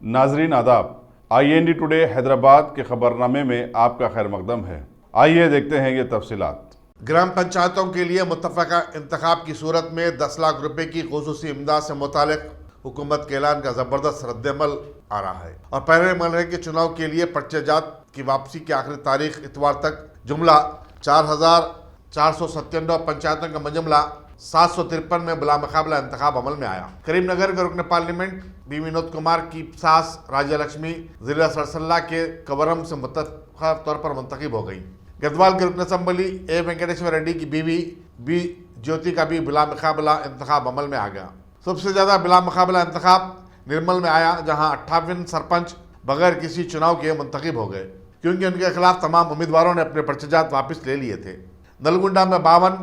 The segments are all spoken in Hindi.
नाजरीन आदाब, IND टुडे हैदराबाद के खबरनामे में आपका खैर मकदम है। आइए देखते हैं ये तफसीलात। ग्राम पंचायतों के लिए मुत्तफ़क़ा इंतखाब की सूरत में 10 लाख रुपए की ख़ुसूसी इमदाद से मुतालिक हुकूमत के ऐलान का ज़बरदस्त रद्दअमल आ रहा है और पहले मरहले के चुनाव के लिए पर्चेजात की वापसी की आखिरी तारीख इतवार तक जुमला 4,497 पंचायतों का मजमला 753 में बिला मुकाबला इंतखाब अमल में आया। करीमनगर के रुकन पार्लियामेंट बी विनोद कुमार की सास राज्य लक्ष्मी जिला सरसल्ला के कवरम से मुतफ़क़ा तौर पर मुंतखब हो गई। गदवाल के रुकन असम्बली ए वेंकटेश्वर रेड्डी की बीवी बी ज्योति का भी बिला मुकाबला इंतखाब अमल में आ गया। सबसे ज़्यादा बिला मुकाबला इंतखाब निर्मल में आया, जहां 58 सरपंच बगैर किसी चुनाव के मुंतखब हो गए क्योंकि उनके खिलाफ तमाम उम्मीदवारों ने अपने पर्चेजात वापस ले लिए थे। नलगुंडा में 52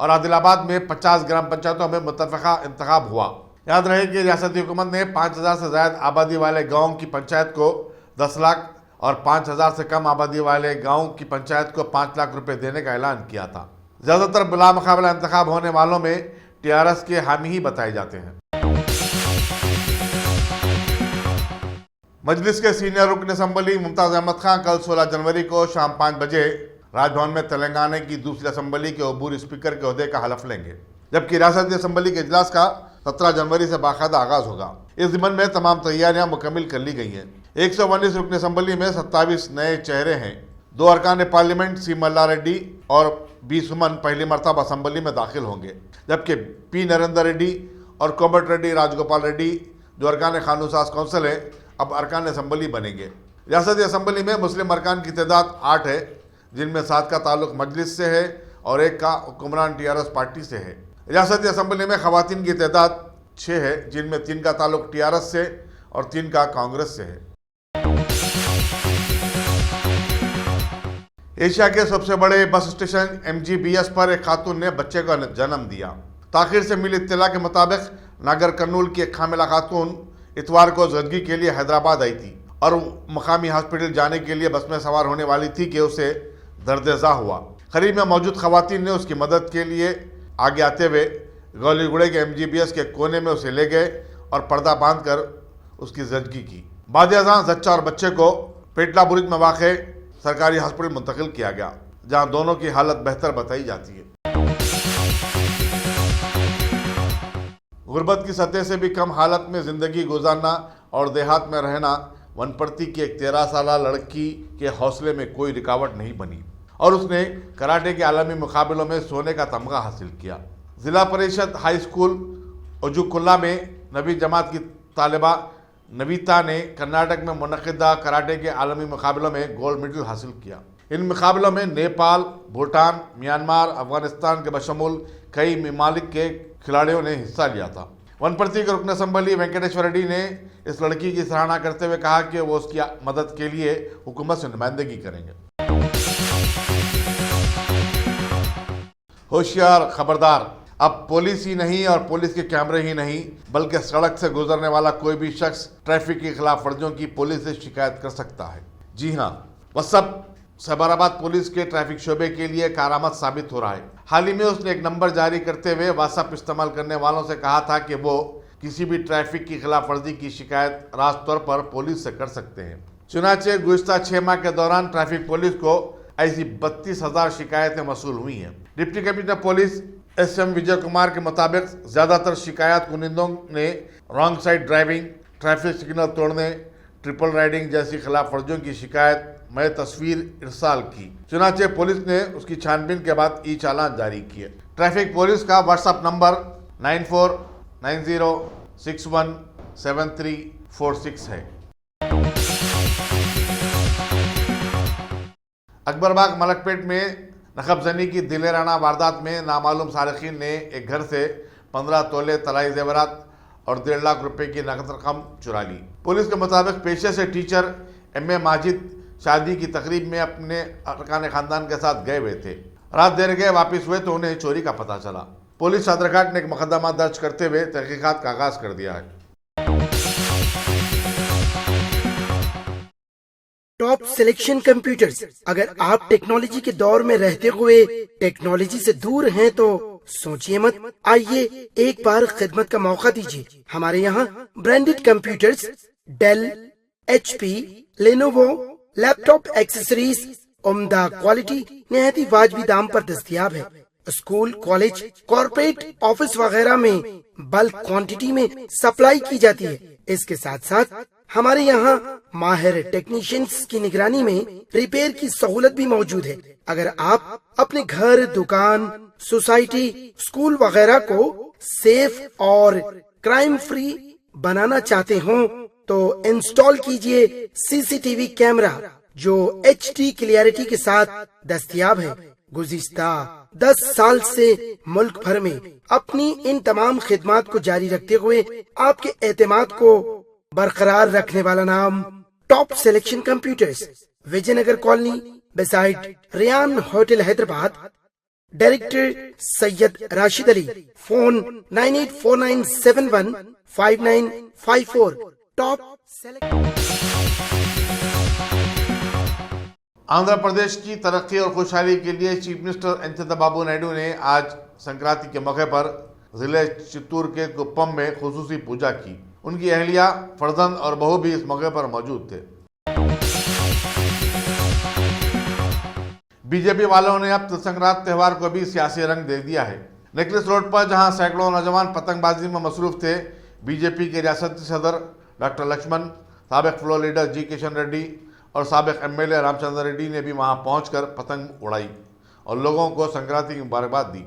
और आदिलाबाद में 50 ग्राम पंचायतों में मुत्तफ़क़ा इंतखाब हुआ। याद रहे कि रियासती हुकूमत ने 5,000 से ज़्यादा आबादी वाले गाँव की पंचायत को 10 लाख और 5,000 से कम आबादी वाले गाँव की पंचायत को 5 लाख रुपए देने का ऐलान किया था। ज़्यादातर बिला मुकाबला इंतखाब होने वालों में TRS के हामी ही बताए जाते हैं। मजलिस के सीनियर रुकन असम्बली मुमताज़ अहमद खां कल 16 जनवरी को शाम 5 बजे राजभवन में तेलंगाना की दूसरी असम्बली के अबूर स्पीकर के ओहदे का हलफ लेंगे, जबकि रियासती असम्बली के इजलास का 17 जनवरी से बाकायदा आगाज होगा। इस ज़िम्मन में तमाम तैयारियां मुकम्मल कर ली गई हैं। 119 रुकन असम्बली में 27 नए चेहरे हैं। 2 अरकान पार्लियामेंट सी मल्ला रेड्डी और बी सुमन पहली मरतबा असम्बली में दाखिल होंगे, जबकि पी नरेंद्र रेड्डी और कोमट रेड्डी राजगोपाल रेड्डी जो अरकान कानून साज कौंसिल है अब अरकान असम्बली बनेंगे। रियासती असम्बली में मुस्लिम अरकान की तादाद 8 है, जिनमें 7 का ताल्लुक मजलिस से है और 1 का हुक्मरान TRS पार्टी से है। रियासती असम्बली में खवातीन की तादाद 6 है, जिनमें 3 का ताल्लुक TRS से और 3 का कांग्रेस से है। एशिया के सबसे बड़े बस स्टेशन MGBS पर एक खातून ने बच्चे को जन्म दिया। ताखिर से मिली इत्तला के मुताबिक नागर कर्नूल की एक हामिला खातून इतवार को ज़चगी के लिए हैदराबाद आई थी और मकामी हॉस्पिटल जाने के लिए बस में सवार होने वाली थी कि उसे दर्द-ए-ज़ा हुआ। करीब में मौजूद खवातीन ने उसकी मदद के लिए आगे आते हुए गौलीगुड़े के MGBS के कोने में उसे ले गए और पर्दा बांधकर उसकी ज़चगी की। बाद-ए-अज़ां जच्चा और बच्चे को पेटला बुरुज में वाक़े सरकारी हॉस्पिटल मुंतकिल किया गया, जहां दोनों की हालत बेहतर बताई जाती है। गुर्बत की सतह से भी कम हालत में ज़िंदगी गुजारना और देहात में रहना वनपर्ती की एक 13 साला लड़की के हौसले में कोई रुकावट नहीं बनी और उसने कराटे के आलमी मुकाबलों में सोने का तमगा हासिल किया। ज़िला परिषद हाई स्कूल ओजुकुल्ला में 9वीं जमात की तालिबा नवीता ने कर्नाटक में मुनक़िदा कराटे के आलमी मुकाबलों में गोल्ड मेडल हासिल किया। इन मुकाबलों में नेपाल, भूटान, म्यांमार, अफगानिस्तान के बशमूल कई ममालिक के खिलाड़ियों ने हिस्सा लिया था। वनपर्ती के रुकन असम्बली वेंकटेश्वर रेड्डी ने इस लड़की की सराहना करते हुए कहा कि वो उसकी मदद के लिए हुकूमत से नुमाइंदगी करेंगे। होशियार, खबरदार, अब पुलिस ही नहीं और पुलिस के कैमरे ही नहीं बल्कि सड़क से गुजरने वाला कोई भी शख्स ट्रैफिक की खिलाफ वर्जियों की पुलिस से शिकायत कर सकता है। जी हाँ, वसब सैबराबाद पुलिस के ट्रैफिक शोबे के लिए कारामद साबित हो रहा है। हाल ही में उसने एक नंबर जारी करते हुए व्हाट्सएप इस्तेमाल करने वालों से कहा था कि वो किसी भी ट्रैफिक की खिलाफ वर्जी की शिकायत रास्त तौर पर पुलिस से कर सकते हैं। चुनाचे गुज़िश्ता 6 माह के दौरान ट्रैफिक पुलिस को ऐसी 32,000 शिकायतें मसूल हुई हैं। Deputy commissioner police SM Vijay Kumar के मुताबिक ज़्यादातर शिकायत कुनिंदों ने wrong side driving, traffic signal तोड़ने, ट्रिपल राइडिंग जैसी खिलाफ वर्जियों की शिकायत में तस्वीर इरसाल की। चुनाचे पुलिस ने उसकी छानबीन के बाद ई-चालान जारी किए। ट्रैफिक पुलिस का व्हाट्सएप नंबर 9490617346 है। अकबरबाग मलकपेट में नखबजनी की दिलेराना वारदात में नामालूम सारिकीन ने एक घर से 15 तोले तलाई जेवरात और 1.5 लाख रुपए की नकद रकम चुरा ली। पुलिस के मुताबिक पेशे से टीचर MA माजिद शादी की तकरीब में अपने अरकान खानदान के साथ गए हुए थे। रात देर गए वापस हुए तो उन्हें चोरी का पता चला। पुलिस सदरघाट ने एक मुकदमा दर्ज करते हुए तहकीकात का आगाज कर दिया है। Top selection computers. अगर आप टेक्नोलॉजी के दौर में रहते हुए टेक्नोलॉजी से दूर हैं तो सोचिए मत, आइए एक बार खिदमत का मौका दीजिए। हमारे यहाँ branded computers Dell, HP, Lenovo laptop accessories उम्दा क्वालिटी निहायत ही वाजबी दाम पर दस्तयाब है। स्कूल, कॉलेज, कॉर्पोरेट, ऑफिस वगैरह में बल्क क्वांटिटी में सप्लाई की जाती है। इसके साथ साथ हमारे यहाँ माहिर टेक्नीशियंस की निगरानी में रिपेयर की सहूलत भी मौजूद है। अगर आप अपने घर, दुकान, सोसाइटी, स्कूल वगैरह को सेफ और क्राइम फ्री बनाना चाहते हो तो इंस्टॉल कीजिए CCTV कैमरा जो HD क्लियरिटी के साथ दस्तयाब है। गुज़िश्ता 10 साल से मुल्क भर में अपनी इन तमाम खिदमात को जारी रखते हुए आपके एतमाद को बरकरार रखने वाला नाम top selection computers, Vijayanagar colony, beside Riyan hotel, Hyderabad. Director Syed Rashid Ali. Phone 9849715954। Top Andhra Pradesh की तरक्की और खुशहाली के लिए chief minister N Chandrababu Naidu ने आज संक्रांति के मौके पर जिले चित्तूर के कुप्पम में खुसूसी पूजा की। उनकी अहलिया, फर्जंद और बहू भी इस मौके पर मौजूद थे। बीजेपी वालों ने अब संक्रांत त्योहार को भी सियासी रंग दे दिया है। नेकलेस रोड पर जहां सैकड़ों नौजवान पतंगबाजी में मसरूफ थे, बीजेपी के रियासती सदर डॉक्टर लक्ष्मण, साबिक फ्लोर लीडर जी किशन रेड्डी और साबिक MLA रामचंद्र रेड्डी ने भी वहां पहुंचकर पतंग उड़ाई और लोगों को संक्रांति की मुबारकबाद दी।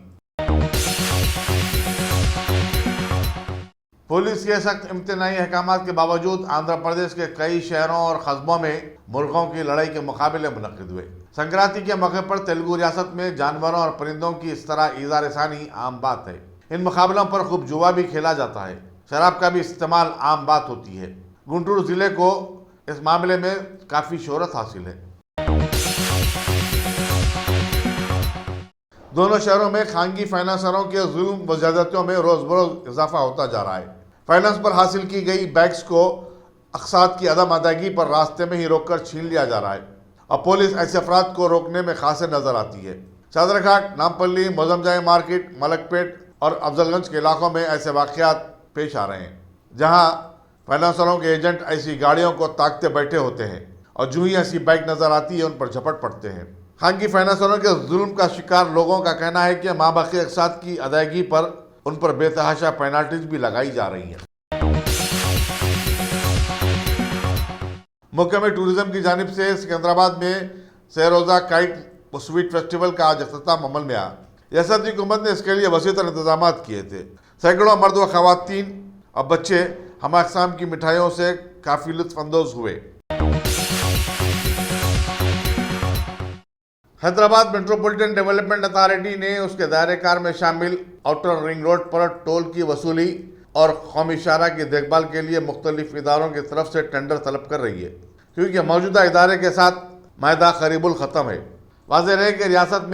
पुलिस के सख्त इम्तनाई अहकामात के बावजूद आंध्र प्रदेश के कई शहरों और कस्बों में मुर्गों की लड़ाई के मुकाबले मुनक्किद हुए। संक्रांति के मौके पर तेलुगु रियासत में जानवरों और परिंदों की इस तरह इज़ार-ए-सानी आम बात है। इन मुकाबलों पर खूब जुआ भी खेला जाता है। शराब का भी इस्तेमाल आम बात होती है। गुंटूर जिले को इस मामले में काफी शोहरत हासिल है। दोनों शहरों में खानगी फाइनेंसरों के जुल्म व ज्यादतियों में रोज बरोज इजाफा होता जा रहा है। फाइनेंस पर हासिल की गई बैग्स को अक़सात की अदम अदायगी पर रास्ते में ही रोककर छीन लिया जा रहा है और पुलिस ऐसे अफराद को रोकने में खासे नजर आती है। चादरघाट, नामपल्ली, मोजमजाई मार्केट, मलकपेट और अफजलगंज के इलाकों में ऐसे वाक़यात पेश आ रहे हैं जहां फाइनेंसरों के एजेंट ऐसी गाड़ियों को ताकते बैठे होते हैं और जो ही ऐसी बाइक नजर आती है उन पर झपट पड़ते हैं। खानगी फाइनेंसरों के जुल्म का शिकार लोगों का कहना है कि माबाकी अक़सात की अदायगी पर उन पर बेतहाशा पेनाल्टीज भी लगाई जा रही हैं। महकमे टूरिज्म की जानिब से सिकंदराबाद में सहरोजा काइट स्वीट फेस्टिवल का आज अख्तिताम अमल में आया। रियासती हुकूमत ने इसके लिए वसीतर इंतजाम किए थे। सैकड़ों मर्द व ख़वातीन और बच्चे हम अक़साम की मिठाइयों से काफ़ी लुत्फ़अंदोज़ हुए। हैदराबाद मेट्रोपॉलिटन डेवलपमेंट अथॉरिटी ने उसके दायरे कार में शामिल आउटर रिंग रोड पर टोल की वसूली और कौमी शाहरा की देखभाल के लिए मुख्तलिफ इदारों की तरफ से टेंडर तलब कर रही है, क्योंकि मौजूदा इदारे के साथ मायदा करीबुल ख़त्म है। वाज़ेह रहे कि रियासत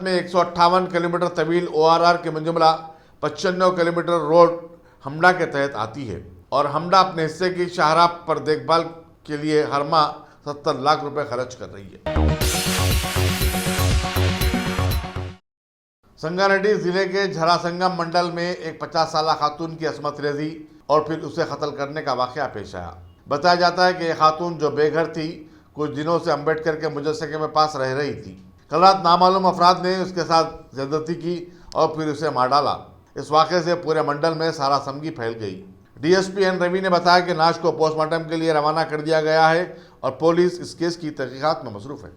में 158 किलोमीटर तवील ORR के मुजमला 95 किलोमीटर रोड हमडा के तहत आती है और हमडा अपने हिस्से की शाहराह पर देखभाल के लिए हर माह 70 लाख रुपए खर्च कर रही है। संगारेड्डी जिले के झरासंगम मंडल में एक 50 साला खातून की असमत रेजी और फिर उसे कत्ल करने का वाक़या पेश आया। बताया जाता है कि यह खातून जो बेघर थी, कुछ दिनों से अम्बेडकर के मुजस्समे में पास रह रही थी। कल रात नामालूम अफराद ने उसके साथ ज़्यादती की और फिर उसे मार डाला। इस वाक़े से पूरे मंडल में सरासमगी फैल गई। DSP N रवि ने बताया कि लाश को पोस्टमार्टम के लिए रवाना कर दिया गया है और पुलिस इस केस की तहकीकात में मसरूफ़ है।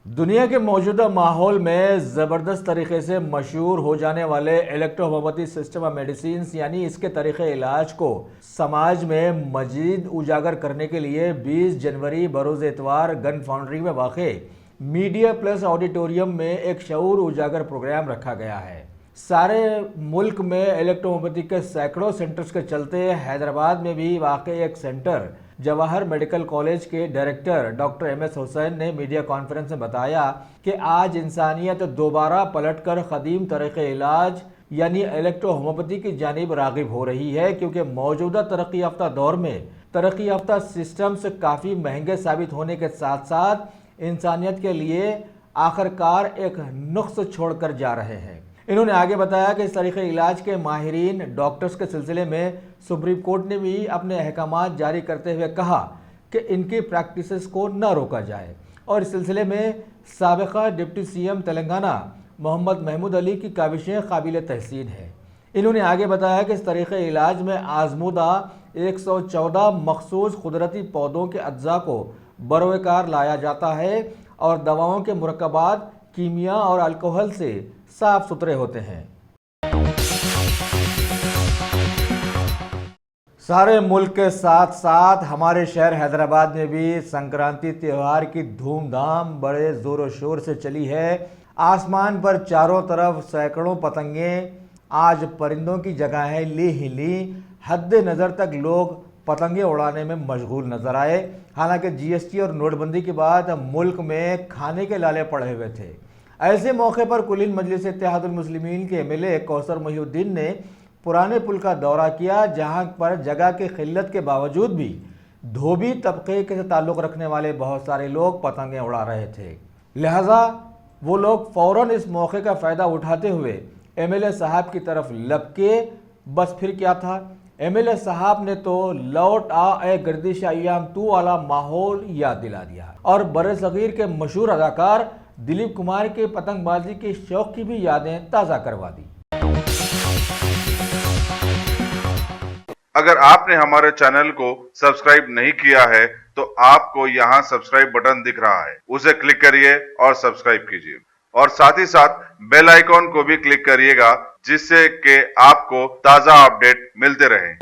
दुनिया के मौजूदा माहौल में ज़बरदस्त तरीके से मशहूर हो जाने वाले इलेक्ट्रोहोम्योपैथी सिस्टम ऑफ मेडिसिन यानी इसके तरीक़े इलाज को समाज में मज़ीद उजागर करने के लिए 20 जनवरी बरोज़ इतवार गन फाउंड्री में वाक़े मीडिया प्लस ऑडिटोरियम में एक शऊर उजागर प्रोग्राम रखा गया है। सारे मुल्क में इलेक्ट्रोहोम्योपैथी के सैकड़ों सेंटर्स के चलते हैदराबाद में भी वाक़ई एक सेंटर जवाहर मेडिकल कॉलेज के डायरेक्टर डॉक्टर MS हुसैन ने मीडिया कॉन्फ्रेंस में बताया कि आज इंसानियत दोबारा पलटकर क़दीम तरीक़े इलाज यानी इलेक्ट्रोहोम्योपैथी की जानिब राग़िब हो रही है, क्योंकि मौजूदा तरक्की याफ्ता दौर में तरक्की याफ्ता सिस्टम्स काफ़ी महंगे साबित होने के साथ साथ इंसानियत के लिए आखिरकार एक नुक्स छोड़कर जा रहे हैं। इन्होंने आगे बताया कि इस तरीके इलाज के माहिरीन डॉक्टर्स के सिलसिले में सुप्रीम कोर्ट ने भी अपने अहकामात जारी करते हुए कहा कि इनकी प्रैक्टिसेस को न रोका जाए और इस सिलसिले में साबिका डिप्टी सीएम तेलंगाना मोहम्मद महमूद अली की काविशें काबिल तहसीन है। इन्होंने आगे बताया कि इस तरीके इलाज में आजमूदा 114 मखसूस कुदरती पौधों के अज्जा को बरोकार लाया जाता है और दवाओं के मुरक्कबात कीमिया और अल्कोहल से साफ सुथरे होते हैं। सारे मुल्क के साथ साथ हमारे शहर हैदराबाद में भी संक्रांति त्यौहार की धूमधाम बड़े जोरों शोर से चली है। आसमान पर चारों तरफ सैकड़ों पतंगें आज परिंदों की जगहें ली ही ली। हद नज़र तक लोग पतंगे उड़ाने में मशगूल नजर आए। हालांकि जीएसटी और नोटबंदी के बाद मुल्क में खाने के लाले पड़े हुए थे। ऐसे मौके पर कुलीन मजलिस इत्तेहादुल मुस्लिमीन के एमएलए कौसर मोहिउद्दीन ने पुराने पुल का दौरा किया, जहां पर जगह की किल्लत के बावजूद भी धोबी तबके से ताल्लुक़ रखने वाले बहुत सारे लोग पतंगे उड़ा रहे थे। लिहाजा वो लोग फ़ौरन इस मौके का फ़ायदा उठाते हुए एमएलए साहब की तरफ लपके। बस फिर क्या था, एमएलए साहब ने तो लौट आ ए गर्दिश अय्याम तू वाला माहौल याद दिला दिया और बरसगीर के मशहूर अदाकार दिलीप कुमार के पतंगबाजी के शौक की भी यादें ताज़ा करवा दी। अगर आपने हमारे चैनल को सब्सक्राइब नहीं किया है तो आपको यहाँ सब्सक्राइब बटन दिख रहा है, उसे क्लिक करिए और सब्सक्राइब कीजिए और साथ ही साथ बेल आइकॉन को भी क्लिक करिएगा, जिससे कि आपको ताजा अपडेट मिलते रहें।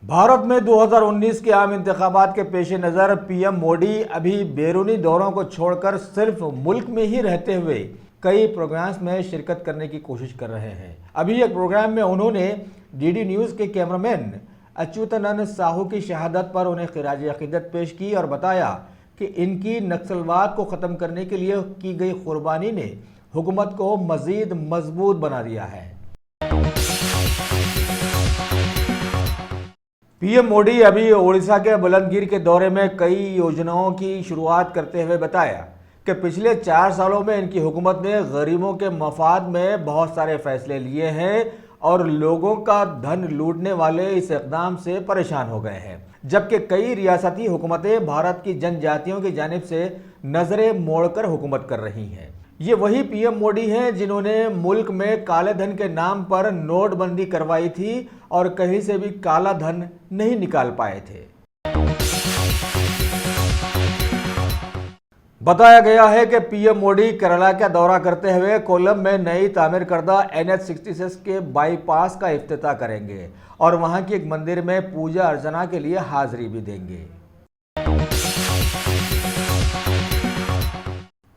भारत में 2019 के आम इंतखाबात के पेश नज़र पीएम मोदी अभी बैरूनी दौरों को छोड़कर सिर्फ मुल्क में ही रहते हुए कई प्रोग्राम्स में शिरकत करने की कोशिश कर रहे हैं। अभी एक प्रोग्राम में उन्होंने डीडी न्यूज़ के कैमरामैन अच्युतानंद साहू की शहादत पर उन्हें खिराज अकीदत पेश की और बताया कि इनकी नक्सलवाद को ख़त्म करने के लिए की गई कुर्बानी ने हुकूमत को मज़ीद मजबूत बना दिया है। पीएम मोदी अभी ओडिशा के बुलंदगिर के दौरे में कई योजनाओं की शुरुआत करते हुए बताया कि पिछले 4 सालों में इनकी हुकूमत ने गरीबों के मफाद में बहुत सारे फैसले लिए हैं और लोगों का धन लूटने वाले इस इक़दाम से परेशान हो गए हैं। जबकि कई रियासती हुकूमतें भारत की जनजातियों की जानिब से नजरें मोड़कर हुकूमत कर रही हैं। ये वही पीएम मोदी हैं जिन्होंने मुल्क में काले धन के नाम पर नोटबंदी करवाई थी और कहीं से भी काला धन नहीं निकाल पाए थे। बताया गया है कि पीएम मोदी केरला का दौरा करते हुए कोल्लम में नई तामीर करदा NH-66 के बाईपास का इफ्तिताह करेंगे और वहां की एक मंदिर में पूजा अर्चना के लिए हाजिरी भी देंगे।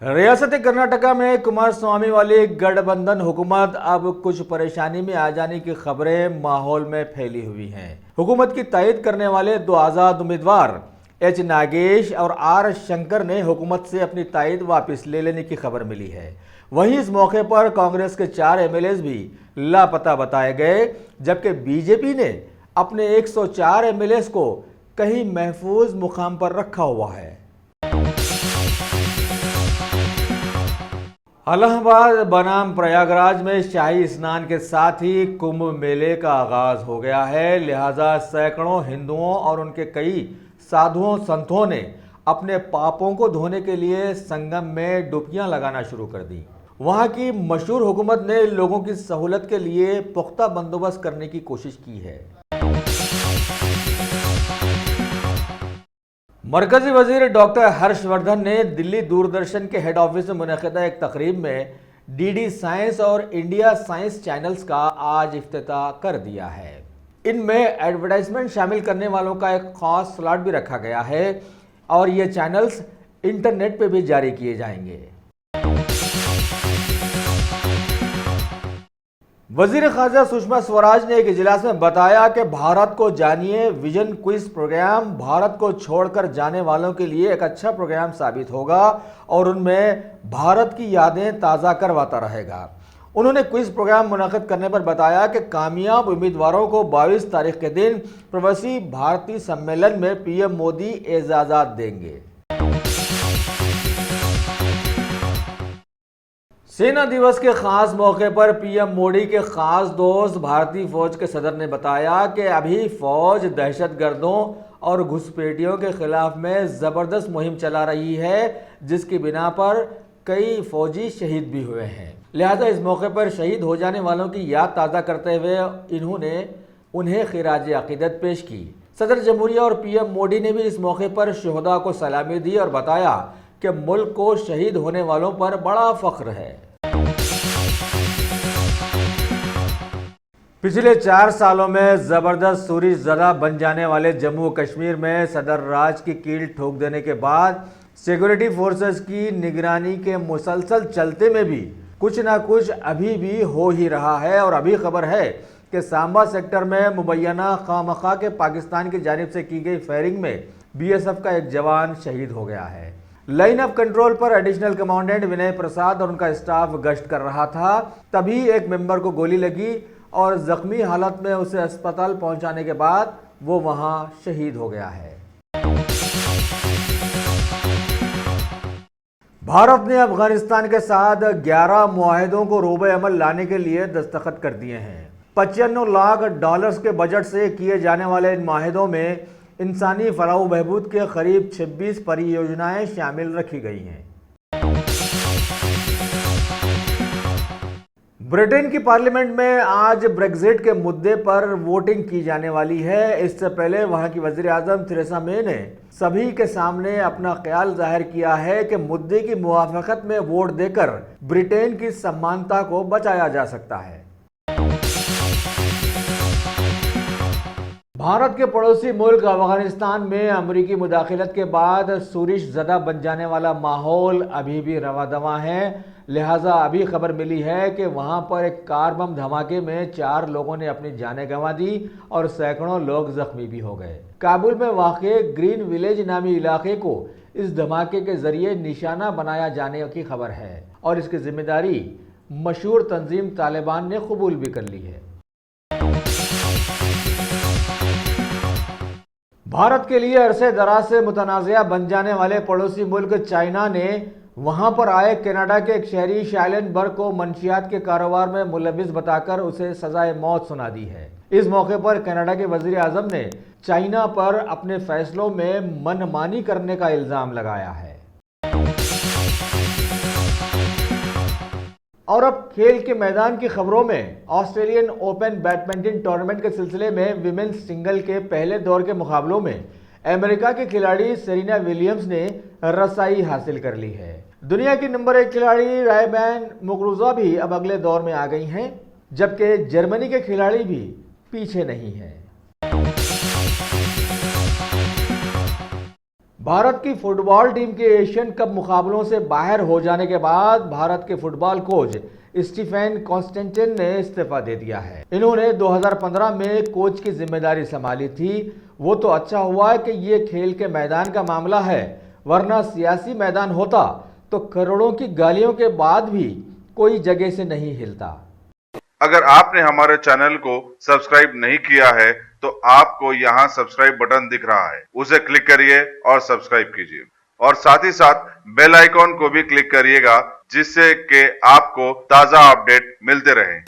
रियासत कर्नाटका में कुमारस्वामी वाली गठबंधन हुकूमत अब कुछ परेशानी में आ जाने की खबरें माहौल में फैली हुई हैं। हुकूमत की तायद करने वाले 2 आज़ाद उम्मीदवार H नागेश और R शंकर ने हुकूमत से अपनी तायद वापस ले लेने की खबर मिली है। वहीं इस मौके पर कांग्रेस के 4 एमएलएज भी लापता बताए गए, जबकि बीजेपी ने अपने 104 एमएलएज को कहीं महफूज मुकाम पर रखा हुआ है। इलाहाबाद बनाम प्रयागराज में शाही स्नान के साथ ही कुंभ मेले का आगाज हो गया है। लिहाजा सैकड़ों हिंदुओं और उनके कई साधुओं संतों ने अपने पापों को धोने के लिए संगम में डुबकियां लगाना शुरू कर दी। वहां की मशहूर हुकूमत ने लोगों की सहूलत के लिए पुख्ता बंदोबस्त करने की कोशिश की है। मरकजी वजीर डॉक्टर हर्षवर्धन ने दिल्ली दूरदर्शन के हेड ऑफिस में मुनक़िदा एक तकरीब में डीडी साइंस और इंडिया साइंस चैनल्स का आज इफ्तिताह कर दिया है। इनमें एडवर्टाइजमेंट शामिल करने वालों का एक खास स्लॉट भी रखा गया है और ये चैनल्स इंटरनेट पे भी जारी किए जाएंगे। वजीर ख़ारजा सुषमा स्वराज ने एक इजलास में बताया कि भारत को जानिए विजन क्विज प्रोग्राम भारत को छोड़कर जाने वालों के लिए एक अच्छा प्रोग्राम साबित होगा और उनमें भारत की यादें ताज़ा करवाता रहेगा। उन्होंने क्विज प्रोग्राम मुनक़िद करने पर बताया कि कामयाब उम्मीदवारों को 22 तारीख के दिन प्रवासी भारतीय सम्मेलन में पीएम मोदी एजाज़ात देंगे। सेना दिवस के खास मौके पर पीएम मोदी के खास दोस्त भारतीय फौज के सदर ने बताया कि अभी फौज दहशतगर्दों और घुसपैठियों के खिलाफ में ज़बरदस्त मुहिम चला रही है, जिसकी बिना पर कई फौजी शहीद भी हुए हैं। लिहाजा इस मौके पर शहीद हो जाने वालों की याद ताज़ा करते हुए इन्होंने उन्हें खिराज अकीदत पेश की। सदर जमहूरिया और पीएम मोदी ने भी इस मौके पर शहदा को सलामी दी और बताया कि मुल्क को शहीद होने वालों पर बड़ा फख्र है। पिछले 4 सालों में जबरदस्त सूरज ज़दा बन जाने वाले जम्मू कश्मीर में सदर राज की कील ठोक देने के बाद सिक्योरिटी फोर्सेस की निगरानी के मुसलसल चलते में भी कुछ ना कुछ अभी भी हो ही रहा है। और अभी खबर है कि सांबा सेक्टर में मुबैना खामखा के पाकिस्तान की जानिब से की गई फायरिंग में बीएसएफ का एक जवान शहीद हो गया है। लाइन ऑफ कंट्रोल पर एडिशनल कमांडेंट विनय प्रसाद और उनका स्टाफ गश्त कर रहा था, तभी एक मेंबर को गोली लगी और जख्मी हालत में उसे अस्पताल पहुंचाने के बाद वो वहां शहीद हो गया है। भारत ने अफगानिस्तान के साथ 11 मुआहिदों को रोबे अमल लाने के लिए दस्तखत कर दिए हैं। $95 लाख के बजट से किए जाने वाले इन माहिदों में इंसानी फलाह बहबूद के करीब 26 परियोजनाएं शामिल रखी गई हैं। ब्रिटेन की पार्लियामेंट में आज ब्रेक्जिट के मुद्दे पर वोटिंग की जाने वाली है। इससे पहले वहां की वजीर आजम थेरेसा मे ने सभी के सामने अपना ख्याल जाहिर किया है कि मुद्दे की मुवाफकत में वोट देकर ब्रिटेन की सम्मानता को बचाया जा सकता है। भारत के पड़ोसी मुल्क अफगानिस्तान में अमरीकी मुदाखलत के बाद सूरज ज़दा बन जाने वाला माहौल अभी भी रवा दवा है। लिहाजा अभी खबर मिली है कि वहां पर एक कार बम धमाके में 4 लोगों ने अपनी जानें गंवा दी और सैकड़ों लोग जख्मी भी हो गए। काबुल में वाक़े ग्रीन विलेज नामी इलाके को इस धमाके के जरिए निशाना बनाया जाने की खबर है और इसकी जिम्मेदारी मशहूर तंजीम तालिबान ने कबूल भी कर ली है। भारत के लिए अरसे दराज से मुतनाज़िया बन जाने वाले पड़ोसी मुल्क चाइना ने वहां पर आए कनाडा के एक शहरी शाइलन बर्ग को मंशियात के कारोबार में मुलविस बताकर उसे सजाए मौत सुना दी है। इस मौके पर कनाडा के वजीर आजम ने चाइना पर अपने फैसलों में मनमानी करने का इल्जाम लगाया है। और अब खेल के मैदान की खबरों में ऑस्ट्रेलियन ओपन बैडमिंटन टूर्नामेंट के सिलसिले में विमेंस सिंगल के पहले दौर के मुकाबलों में अमेरिका की खिलाड़ी सेरेना विलियम्स ने रसाई हासिल कर ली है। दुनिया की नंबर 1 खिलाड़ी रायबैन मुगरुजा भी अब अगले दौर में आ गई हैं, जबकि जर्मनी के खिलाड़ी भी पीछे नहीं हैं। भारत की फुटबॉल टीम के एशियन कप मुकाबलों से बाहर हो जाने के बाद भारत के फुटबॉल कोच स्टीफन कॉन्स्टेंटिन ने इस्तीफा दे दिया है। इन्होंने 2015 में कोच की जिम्मेदारी संभाली थी। वो तो अच्छा हुआ कि ये खेल के मैदान का मामला है, वरना सियासी मैदान होता तो करोड़ों की गालियों के बाद भी कोई जगह से नहीं हिलता। अगर आपने हमारे चैनल को सब्सक्राइब नहीं किया है तो आपको यहाँ सब्सक्राइब बटन दिख रहा है, उसे क्लिक करिए और सब्सक्राइब कीजिए और साथ ही साथ बेल आइकॉन को भी क्लिक करिएगा, जिससे कि आपको ताजा अपडेट मिलते रहें।